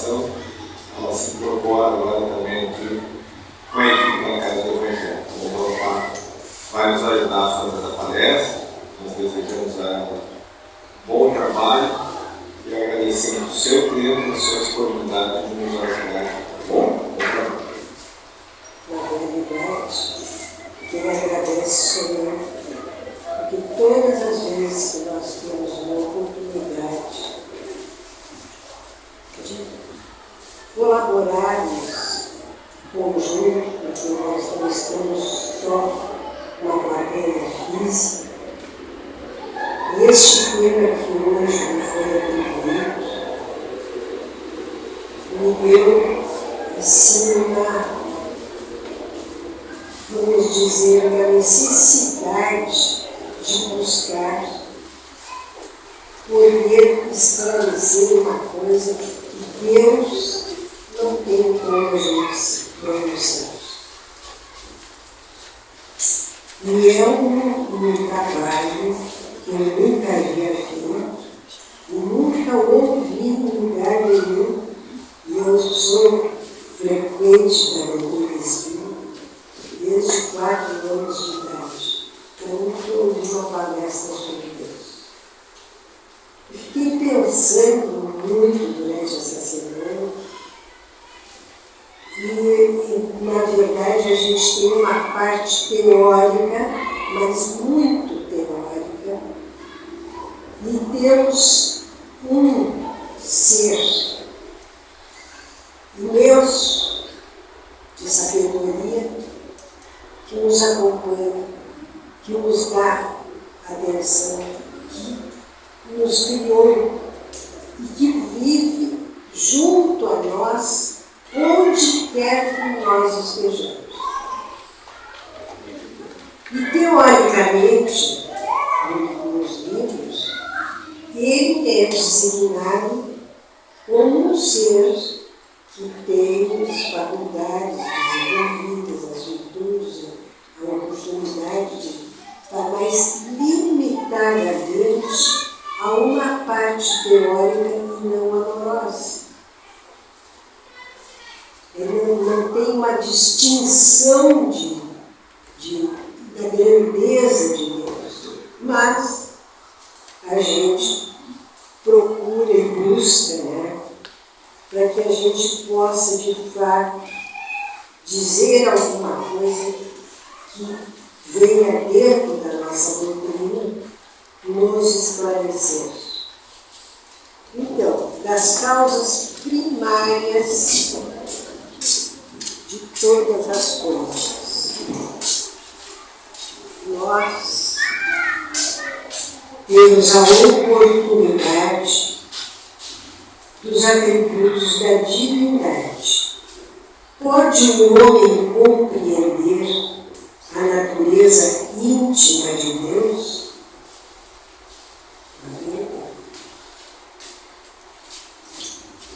participação. Ela se incorpora agora também aqui com a equipe da Casa do Evangelho. Então, ela vai nos ajudar a fazer a palestra. Nós desejamos a ela bom trabalho e agradecemos o seu tempo, a sua disponibilidade de nos ajudar. Bom trabalho. Na realidade, quem agradece sou eu, porque todas as vezes que nós temos uma oportunidade de colaborarmos conjunto, porque nós não estamos só na matéria física, este tema que hoje me foi atribuído me deu, assim, vamos dizer, uma necessidade de buscar poder esclarecer uma coisa que Deus não tem como a gente pronunciar. E é um trabalho que eu nunca havia feito, e nunca ouvi em lugar nenhum, e eu sou frequente da leitura espírita desde 4 anos de idade. Eu nunca ouvi uma palestra sobre Deus. Eu fiquei pensando muito durante essa semana, e na verdade a gente tem uma parte teórica, mas muito teórica, e temos um ser imenso de sabedoria que nos acompanha, que nos dá atenção, que nos criou e que vive junto a nós, onde quer que nós estejamos. E teoricamente, nos livros, ele é designado como um ser que tem as faculdades desenvolvidas, as virtudes, a oportunidade de estar mais limitadamente a uma parte teórica e não amorosa. Ele não tem uma distinção da grandeza de Deus, mas a gente procura e busca, né, para que a gente possa, de fato, dizer alguma coisa que venha dentro da nossa doutrina nos esclarecer. Então, das causas primárias de todas as coisas, nós temos a oportunidade dos atributos da divindade. Pode o homem compreender a natureza íntima de Deus?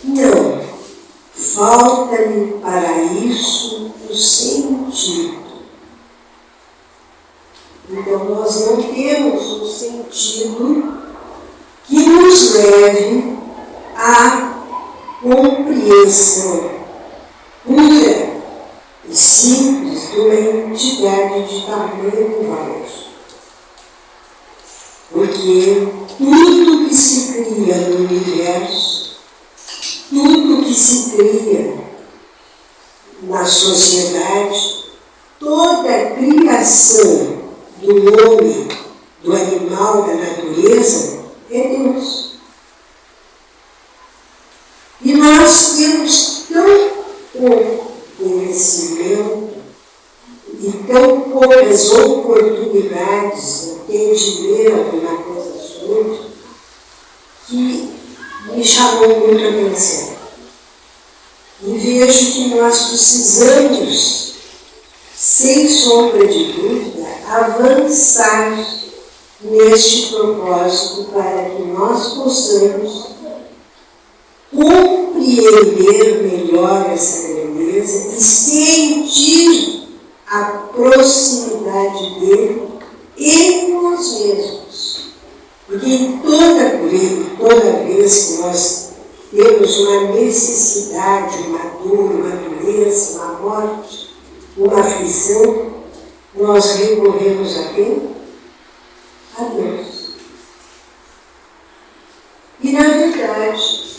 Não. Falta-lhe para isso o sentido. Então, nós não temos um sentido que nos leve à compreensão pura e simples de uma entidade de tamanho valor. Porque tudo que se cria no universo, tudo que se cria na sociedade, toda a criação do homem, do animal, da natureza, é Deus. E nós temos tão pouco conhecimento e tão poucas oportunidades de entender alguma coisa sobre, que me chamou muito a atenção. E vejo que nós precisamos, sem sombra de dúvida, avançar neste propósito para que nós possamos compreender melhor essa grandeza e sentir a proximidade dele em nós mesmos. Porque toda vez que nós temos uma necessidade, uma dor, uma doença, uma morte, uma aflição, nós recorremos a quem? A Deus. E, na verdade,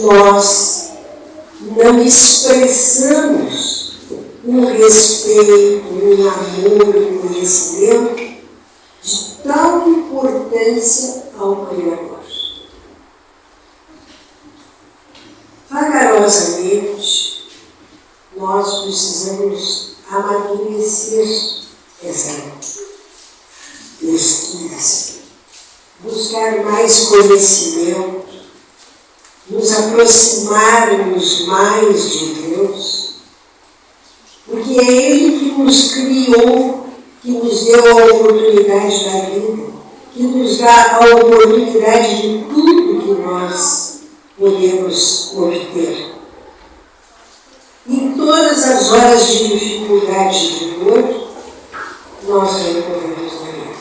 nós não expressamos um respeito, um amor, um conhecimento de tal importância ao Criador. Vagarosamente, nós precisamos amadurecer essa pesquisa, buscar mais conhecimento, nos aproximarmos mais de Deus, porque é Ele que nos criou, que nos deu a oportunidade da vida, que nos dá a oportunidade de tudo que nós podemos obter. Em todas as horas de dificuldade e de dor, nós recorremos a Ele,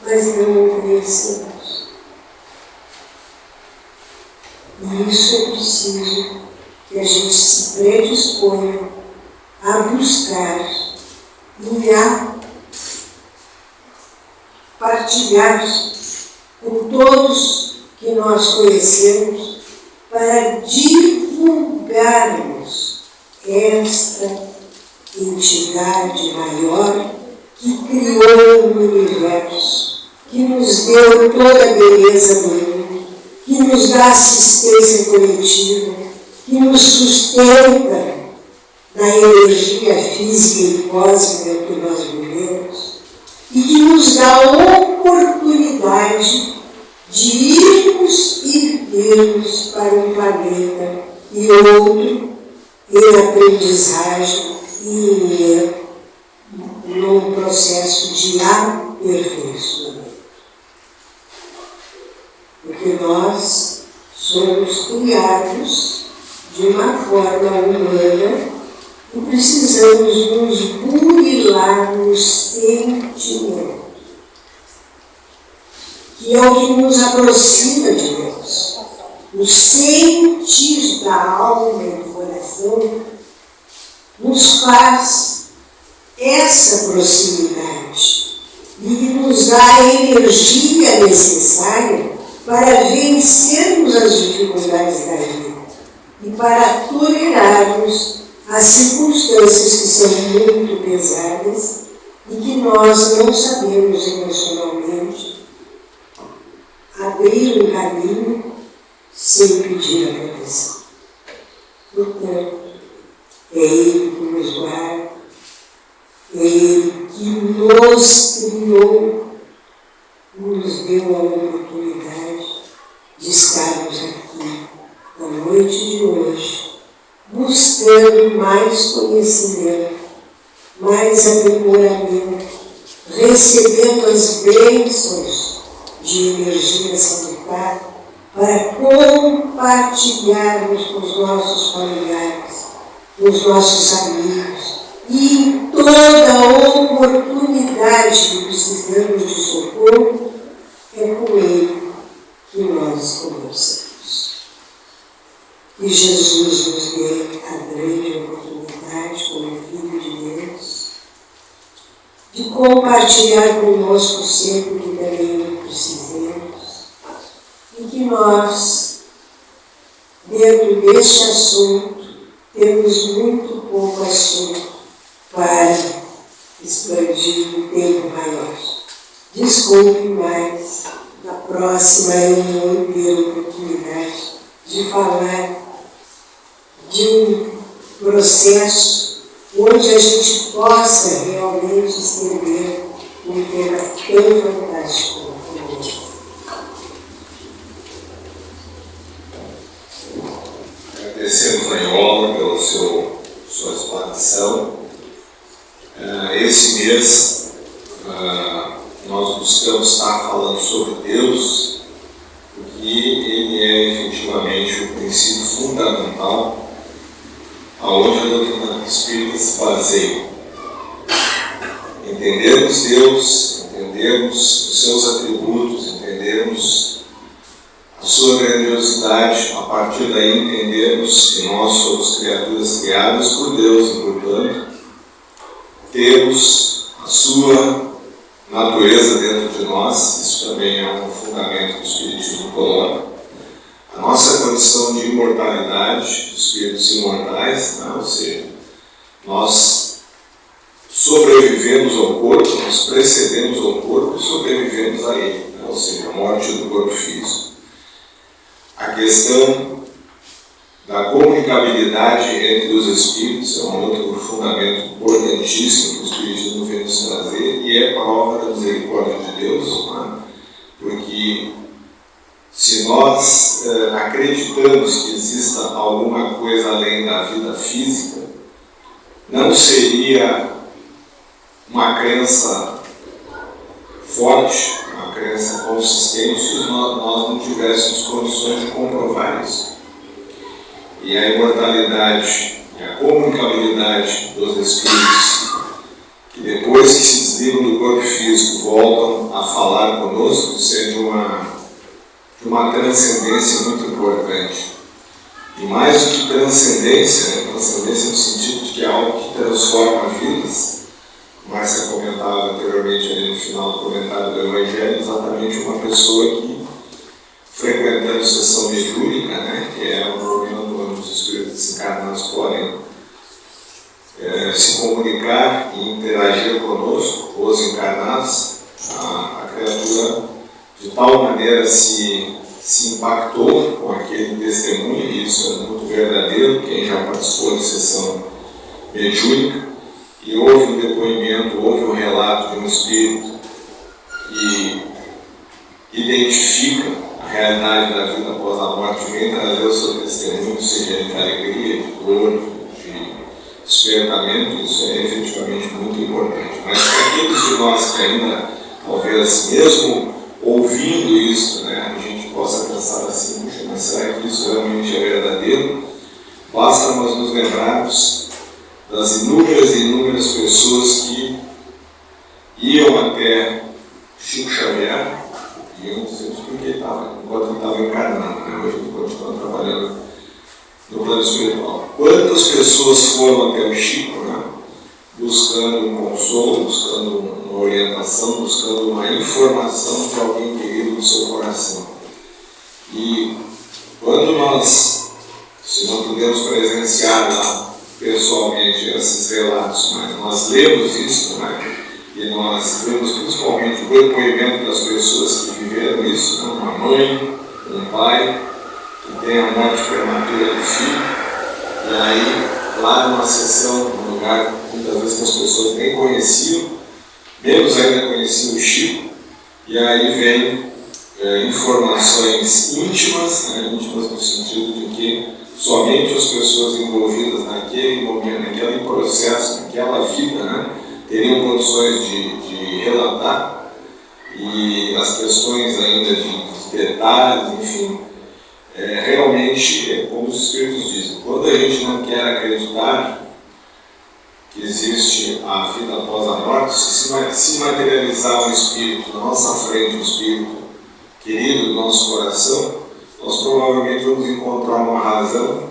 mas não o conhecemos. E isso é preciso que a gente se predisponha a buscar e a partilhar com todos que nós conhecemos para divulgarmos esta entidade maior que criou o universo, que nos deu toda a beleza do mundo, que nos dá assistência coletiva, que nos sustenta na energia física e cósmica que nós vivemos e que nos dá a oportunidade de irmos e virmos para um planeta e outro em aprendizagem e em erro, num processo de aperfeiçoamento. Porque nós somos criados de uma forma humana e precisamos nos burilar no sentimento, que é o que nos aproxima de Deus. O sentir da alma e do coração nos faz essa proximidade e nos dá a energia necessária para vencermos as dificuldades da vida e para tolerarmos as circunstâncias que são muito pesadas e que nós não sabemos emocionalmente abrir um caminho sem pedir a proteção. Portanto, é Ele que nos guarda, é Ele que nos criou, nos deu a oportunidade de estarmos aqui na noite de hoje, buscando mais conhecimento, mais aprimoramento, recebendo as bênçãos de energia salutar para compartilharmos com os nossos familiares, com os nossos amigos e em toda oportunidade que precisamos de socorro, é com Ele que nós conversamos. Que Jesus nos dê a grande oportunidade, como Filho de Deus, de compartilhar conosco sempre que também precisemos, e que nós, dentro deste assunto, temos muito pouco assunto para expandir um tempo maior. Desculpe, mas na próxima eu vou ter a oportunidade de falar de um processo onde a gente possa realmente estender um tema tão fantástico como esse. Agradecemos a Iola pela sua explanação. Esse mês nós buscamos estar falando sobre Deus, porque Ele é efetivamente o princípio fundamental aonde a doutrina espírita se baseia. Entendermos Deus, entendermos os seus atributos, entendermos a a sua grandiosidade, a partir daí entendermos que nós somos criaturas criadas por Deus e, portanto, temos a sua natureza dentro de nós. Isso também é um fundamento que o Espiritismo coloca. A nossa condição de imortalidade, de espíritos imortais, né? Ou seja, nós sobrevivemos ao corpo, nós precedemos ao corpo e sobrevivemos a ele, né? Ou seja, a morte do corpo físico. A questão da comunicabilidade entre os espíritos é um outro fundamento importantíssimo que o Espiritismo vem nos trazer e é prova da misericórdia de Deus, né? Porque se nós acreditamos que exista alguma coisa além da vida física, não seria uma crença forte, uma crença consistente, se nós não tivéssemos condições de comprovar isso. E a imortalidade e a comunicabilidade dos espíritos, que depois que se desligam do corpo físico voltam a falar conosco, isso é de uma transcendência muito importante. E mais do que transcendência, né? Transcendência no sentido de que é algo que transforma vidas. Márcia comentava anteriormente ali no final do comentário do Evangelho, exatamente uma pessoa que, frequentando sessão mediúnica, né, que é um momento onde os espíritos desencarnados podem se comunicar e interagir conosco, os encarnados, a criatura de tal maneira se impactou com aquele testemunho, e isso é muito verdadeiro, quem já participou de sessão mediúnica, e houve um depoimento, houve um relato de um espírito que identifica a realidade da vida após a morte, vem trazer o seu testemunho, seja de alegria, de dor, de despertamento. Isso é efetivamente muito importante. Mas para aqueles de nós que ainda, talvez mesmo ouvindo isso, né, a gente possa pensar assim: puxa, mas será que isso realmente é verdadeiro? Basta nós nos lembrarmos das inúmeras e inúmeras pessoas que iam até Chico Xavier, iam dizer porque ele estava, enquanto ele estava encarnando, né? Hoje ele continua trabalhando no plano espiritual. Quantas pessoas foram até o Chico, né? Buscando um consolo, buscando uma orientação, buscando uma informação de alguém querido no seu coração. E quando nós, se não podemos presenciar lá pessoalmente esses relatos, mas nós lemos isso, né? E nós vemos principalmente o depoimento das pessoas que viveram isso, né? Uma mãe, um pai, que tem a morte prematura do filho, e aí, lá numa sessão, num lugar muitas vezes que as pessoas nem conheciam, menos ainda conheciam o Chico, e aí vem informações íntimas, né? Íntimas no sentido de que somente as pessoas envolvidas naquele momento, naquele processo, naquela vida, né, teriam condições de relatar, e as questões ainda de detalhes, enfim, realmente é como os Espíritos dizem: quando a gente não quer acreditar que existe a vida após a morte, se materializar um Espírito na nossa frente, um Espírito querido do nosso coração, nós provavelmente vamos encontrar uma razão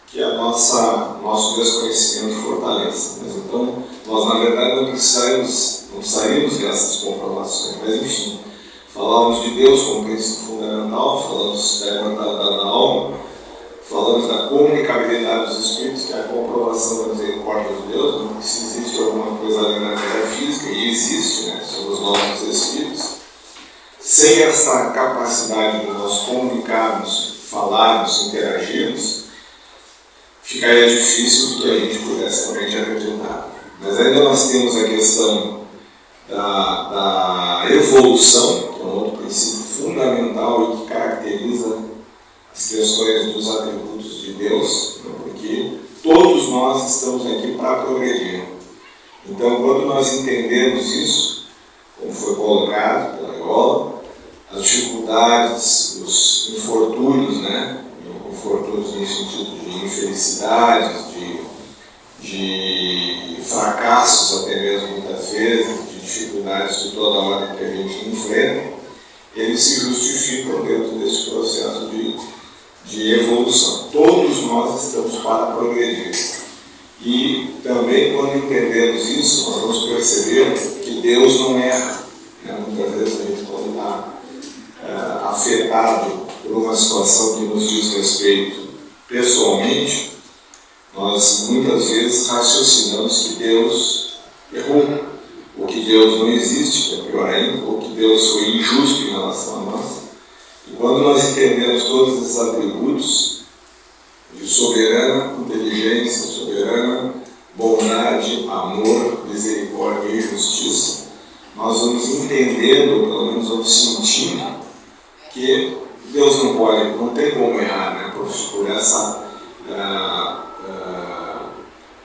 que a nosso desconhecimento fortaleça. Mas então, nós na verdade não precisaríamos dessas comprovações. Mas enfim, falamos de Deus como princípio fundamental, falamos da imortalidade da alma, falamos da comunicabilidade dos espíritos, que é a comprovação da misericórdia de Deus, né? Que se existe alguma coisa além da matéria física, e existe, né? Somos nós os espíritos. Sem essa capacidade de nós comunicarmos, falarmos, interagirmos, ficaria difícil que a gente pudesse realmente acreditar. Mas ainda nós temos a questão da evolução, que é um outro princípio fundamental e que caracteriza as questões dos atributos de Deus, né? Porque todos nós estamos aqui para progredir. Então, quando nós entendemos isso, como foi colocado pela Iola, as dificuldades, os infortúnios, né? Infortúnios no sentido de infelicidades, de fracassos até mesmo muitas vezes, de dificuldades de toda ordem que a gente enfrenta, eles se justificam dentro desse processo de evolução. Todos nós estamos para progredir. E também, quando entendemos isso, nós vamos perceber que Deus não erra. Muitas vezes a gente, quando está afetado por uma situação que nos diz respeito pessoalmente, nós muitas vezes raciocinamos que Deus errou, ou que Deus não existe, que é pior ainda, ou que Deus foi injusto em relação a nós. E quando nós entendemos todos esses atributos de soberana inteligência, soberana bondade, amor, misericórdia e justiça, nós vamos entendendo, ou pelo menos vamos sentindo, que Deus não tem como errar, né? Por essa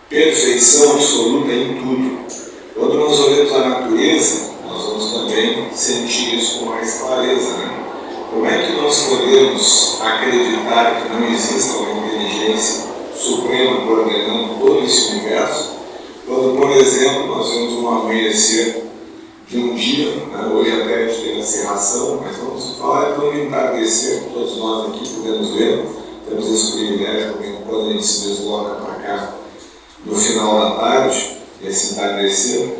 perfeição absoluta em tudo. Quando nós olhamos a natureza, nós vamos também sentir isso com mais clareza, né? Como é que nós podemos acreditar que não exista uma inteligência suprema coordenando todo esse universo, quando, por exemplo, nós vemos um amanhecer de um dia, né? Hoje até a gente tem a cerração, mas vamos falar de um entardecer, que todos nós aqui podemos ver, temos esse privilégio também quando a gente se desloca para cá no final da tarde, esse entardecer.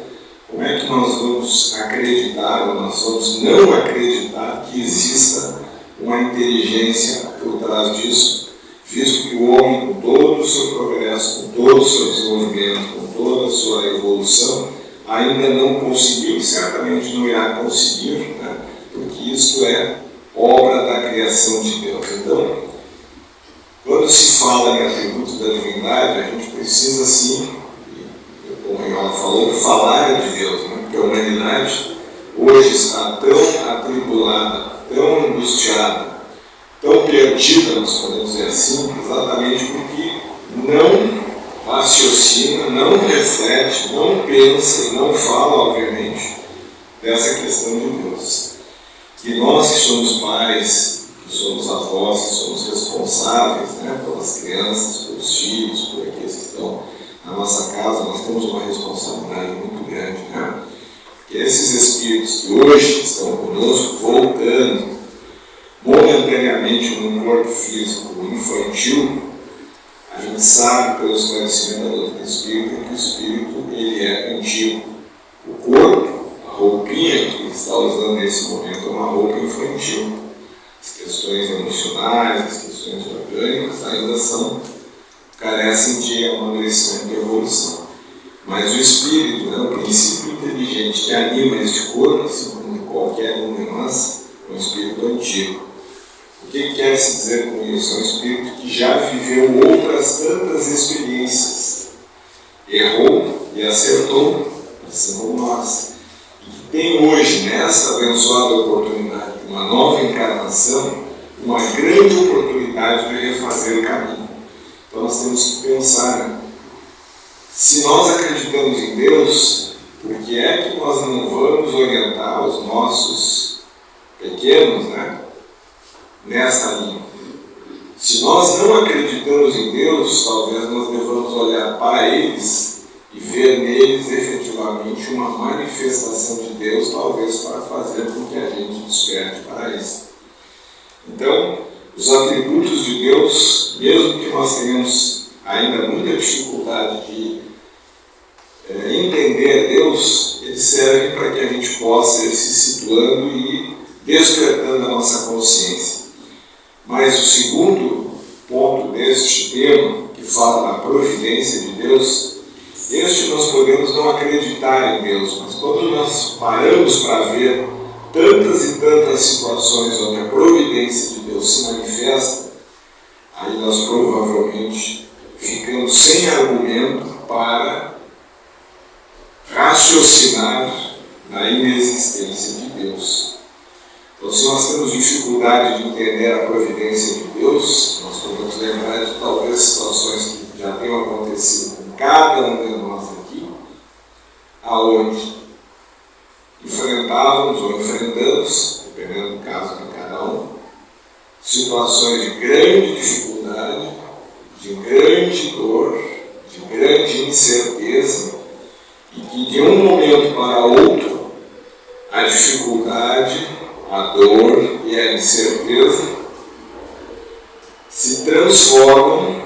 Como é que nós vamos acreditar, ou nós vamos não acreditar que exista uma inteligência por trás disso, visto que o homem, com todo o seu progresso, com todo o seu desenvolvimento, com toda a sua evolução, ainda não conseguiu e certamente não irá conseguir, né? Porque isso é obra da criação de Deus. Então, quando se fala em atributos da divindade, a gente precisa, sim, como ela falou, falar de Deus, né? Porque a humanidade hoje está tão atribulada, tão angustiada, tão perdida, nós podemos dizer assim, exatamente porque não raciocina, não reflete, não pensa e não fala, obviamente, dessa questão de Deus. E nós que somos pais, que somos avós, que somos responsáveis, né, pelas crianças, pelos filhos, por aqueles que estão na nossa casa, nós temos uma responsabilidade muito grande, né? Que esses espíritos que hoje estão conosco, voltando momentaneamente num corpo físico infantil, a gente sabe pelo esclarecimento da doutrina espírita que o espírito ele é antigo. O corpo, a roupinha que ele está usando nesse momento é uma roupa infantil. As questões emocionais, as questões orgânicas ainda carecem de amadurecimento e evolução. Mas o espírito, né, o princípio inteligente que anima este corpo, assim como qualquer um de nós, é um espírito antigo. O que quer se dizer com isso? É um espírito que já viveu outras tantas experiências. Errou e acertou, assim como nós. E que tem hoje, nessa abençoada oportunidade, uma nova encarnação, uma grande oportunidade de refazer o caminho. Então nós temos que pensar, né? Se nós acreditamos em Deus, por que é que nós não vamos orientar os nossos pequenos, né, nessa linha? Se nós não acreditamos em Deus, talvez nós devamos olhar para eles e ver neles efetivamente uma manifestação de Deus, talvez para fazer com que a gente desperte para isso. Então, os atributos de Deus, mesmo que nós tenhamos ainda muita dificuldade de entender Deus, eles servem para que a gente possa ir se situando e despertando a nossa consciência. Mas o segundo ponto deste tema, que fala da providência de Deus, este nós podemos não acreditar em Deus, mas quando nós paramos para ver tantas e tantas situações onde a providência de Deus se manifesta, aí nós provavelmente ficamos sem argumento para raciocinar na inexistência de Deus. Então, se nós temos dificuldade de entender a providência de Deus, nós podemos lembrar de talvez situações que já tenham acontecido com cada um de nós aqui, aonde enfrentávamos ou enfrentamos, dependendo do caso de cada um, situações de grande dificuldade, de grande dor, de grande incerteza, e que de um momento para outro a dificuldade a dor e a incerteza se transformam,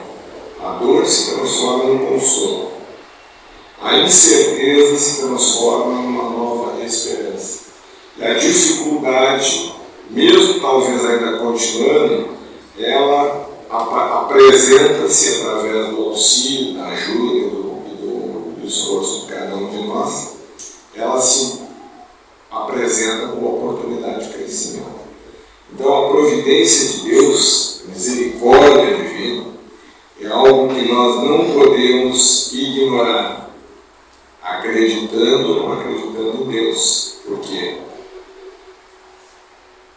a dor se transforma no consolo, a incerteza se transforma numa nova esperança. E a dificuldade, mesmo talvez ainda continuando, ela apresenta-se através do auxílio, da ajuda e do esforço de cada um de nós, ela se apresenta como oportunidade de crescimento. Então a providência de Deus, a misericórdia divina, é algo que nós não podemos ignorar, acreditando ou não acreditando em Deus. Por quê?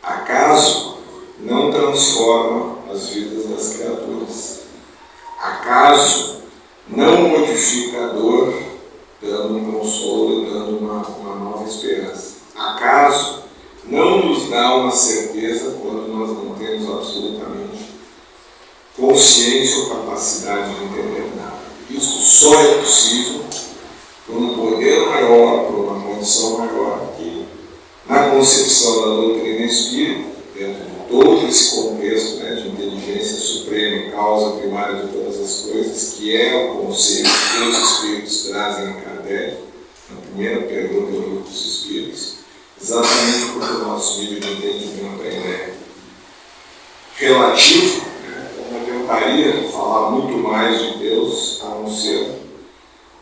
Acaso não transforma as vidas das criaturas. Acaso não modifica a dor, dando um consolo e dando uma nova esperança. Acaso não nos dá uma certeza quando nós não temos absolutamente consciência ou capacidade de entender nada. Isso só é possível por um poder maior, por uma condição maior, que na concepção da doutrina espírita, dentro de todo esse contexto, né, de inteligência suprema, causa primária de todas as coisas, que é o conceito que os espíritos trazem a Kardec, na primeira pergunta do Livro dos Espíritos, exatamente porque o nosso nível de entendimento ainda é relativo, né? Então eu tentaria falar muito mais de Deus, a não ser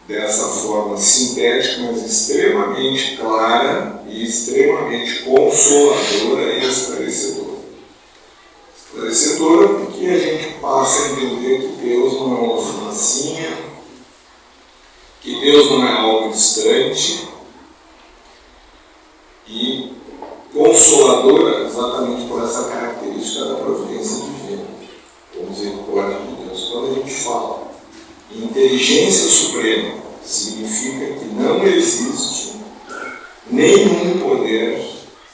dessa forma sintética, mas extremamente clara e extremamente consoladora e esclarecedora. Esclarecedora porque a gente passa a entender que Deus não é uma fumacinha, que Deus não é algo distante, e consoladora exatamente por essa característica da providência divina, ou misericórdia de Deus. Quando a gente fala em inteligência suprema, significa que não existe nenhum poder,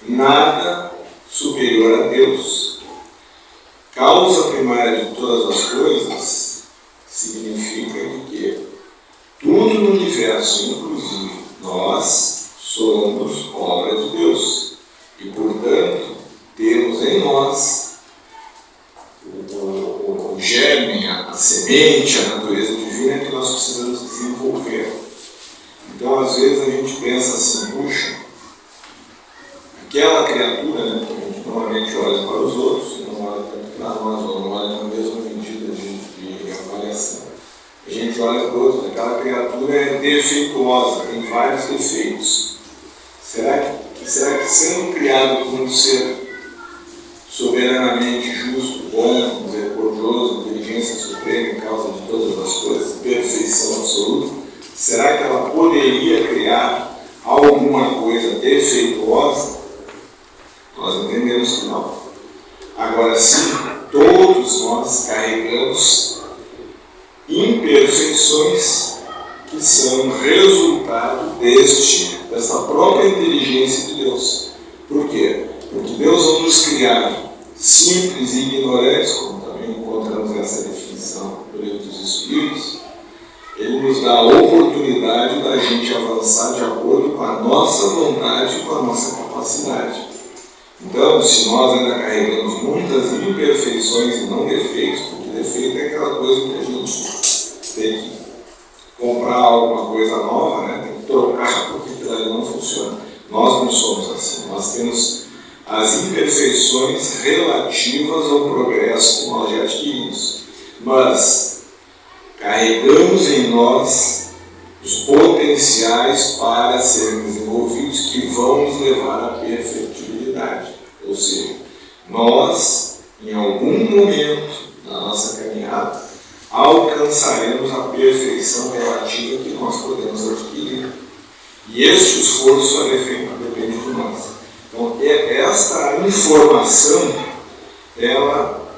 nada superior a Deus. Causa primária de todas as coisas significa que tudo no universo, inclusive nós, somos obra de Deus. E, portanto, temos em nós o germe, a semente, a natureza divina que nós precisamos desenvolver. Então, às vezes, a gente pensa assim, puxa, aquela criatura, né, que a gente normalmente olha para os outros e não olha tanto para nós, ou não olha na mesma medida de avaliação. A gente olha para o outro, aquela criatura é defeituosa, tem vários defeitos. Será que sendo criado como um ser soberanamente justo, bom, misericordioso, inteligência suprema em causa de todas as coisas, perfeição absoluta, será que ela poderia criar alguma coisa defeituosa? Nós entendemos que não. Agora sim, todos nós carregamos imperfeições que são resultado dessa própria inteligência de Deus. Por quê? Porque Deus não nos criar simples e ignorantes, como também encontramos essa definição no Livro dos Espíritos. Ele nos dá a oportunidade da gente avançar de acordo com a nossa vontade e com a nossa capacidade. Então, se nós ainda carregamos muitas imperfeições e não defeitos, porque defeito é aquela coisa que a gente tem que comprar alguma coisa nova, né? Tem que trocar porque aquilo ali não funciona. Nós não somos assim. Nós temos as imperfeições relativas ao progresso que nós já adquirimos. Mas carregamos em nós os potenciais para serem desenvolvidos que vão nos levar à perfectibilidade. Ou seja, nós, em algum momento da nossa caminhada, alcançaremos a perfeição relativa que nós podemos adquirir. E este esforço só depende de nós. Então, esta informação, ela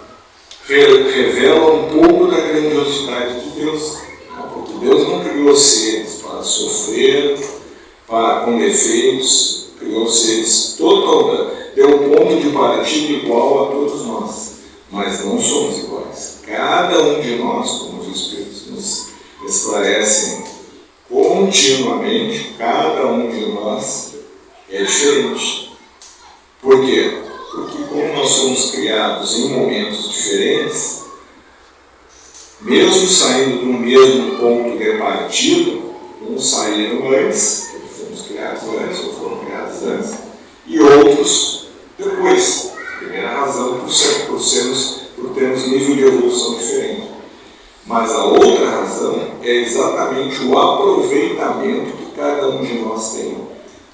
revela um pouco da grandiosidade de Deus. Porque Deus não criou seres para sofrer, com defeitos, criou seres deu um ponto de partida igual a todos nós, mas não somos iguais. Cada um de nós, como os Espíritos nos esclarecem continuamente, cada um de nós é diferente. Por quê? Porque como nós somos criados em momentos diferentes, mesmo saindo do mesmo ponto de partida, uns saíram antes, fomos criados antes, ou foram criados antes, e outros depois. Primeira razão por termos nível de evolução diferente. Mas a outra razão é exatamente o aproveitamento que cada um de nós tem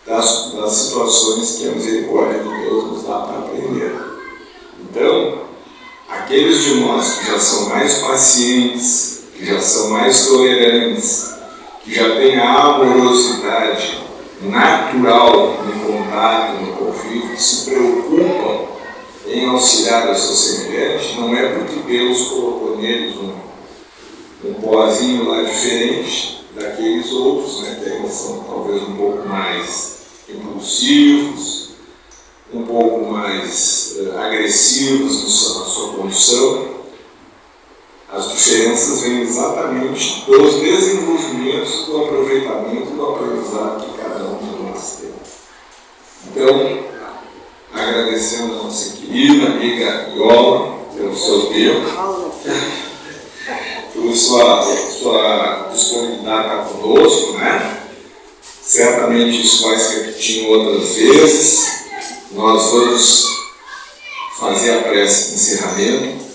das situações que a misericórdia de Deus nos dá para aprender. Então, aqueles de nós que já são mais pacientes, que já são mais tolerantes, que já têm a amorosidade natural no contato, no convívio, que se preocupam em auxiliar o seu semelhante, não é porque Deus colocou neles um pozinho lá diferente daqueles outros, né, que ainda são talvez um pouco mais impulsivos, um pouco mais agressivos na sua condição. As diferenças vêm exatamente dos desenvolvimentos, do aproveitamento, do aprendizado que cada um de nós tem. Então, agradecendo a nossa querida amiga Iola pelo seu tempo, por sua disponibilidade para conosco, né? Certamente isso vai se repetir em outras vezes. Nós vamos fazer a prece de encerramento.